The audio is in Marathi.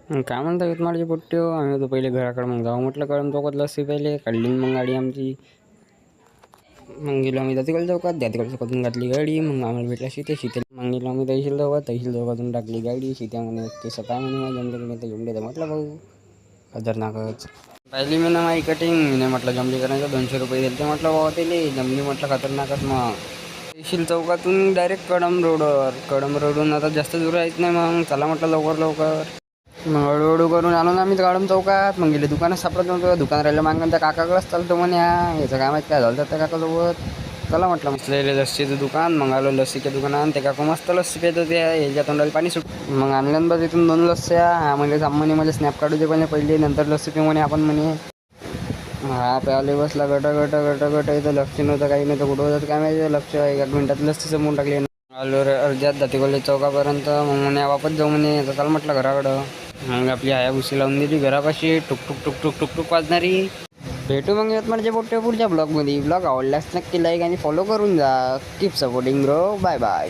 काय म्हणता यवतमाळचे पोट्टे हो. आम्ही होतो पहिले घराकडे, मग जाऊ म्हटलं कळम चौकात लस्सी पहिले काढली मग गाडी आमची. मग गेलो आम्ही दातिकल चौकात, दातिकल चौकातून घातली गाडी. मग आम्हाला भेटला शीते मग गेलो आम्ही तहसील चौकातून टाकली गाडी. शीत्या म्हणे ते सकाळ म्हणे जमले तर जमले तर म्हटलं भाऊ खतरनाकच. पाहिली मी ना माझी कटिंग, मी म्हटलं जमली करायचं 200 रुपये दिले ते म्हटलं बाबा ते जमली म्हटलं खतरनाकच. मग तहसील चौकातून डायरेक्ट कडम रोडवरून आता जास्त दूर आहेत नाही. मग चला म्हटलं लवकर मग हळूहळू करून आलो ना आम्ही कडम चौकात. मग गेले दुकानात सापडत नव्हतं. दुकान राहिलं मागून त्या काकाकडेच चालतो म्हणे. याचं काय माहिती काय झालं त्या काकासोबत. चला म्हटलं मस्त लस्सीचं दुकान. मग आलो लस्सीच्या दुकानात. ते काकू मस्त लस्सी पेत होते. याच्या तोंडाला पाणी सुट. मग आणल्यान बस इथून 2 लस्स्या. म्हणजे सामान्य मला स्नॅप काढू दे पहिले नंतर लस्सी पिऊ म्हणे आपण म्हणे. हा प्याले बसला गट इथं लक्ष नव्हतं काही नव्हतं. कुठं होतं काय माहिती लक्ष. 1 मिनिटात लस्सी समोरून टाकली. आलो रे अर्ध्यात दातिकोले चौकापर्यंत. मग म्हणे वापस जाऊ म्हणे. तर चाल म्हटलं घराकडं. मग आपली हायाबुशी लावून दिली घरापाशी. टुक वाजणारी. भेटू मग यवतमाळच्या पुढच्या ब्लॉगमध्ये. ब्लॉग आवडल्यास नक्की लाईक आणि फॉलो करून जा. Keep supporting bro. बाय.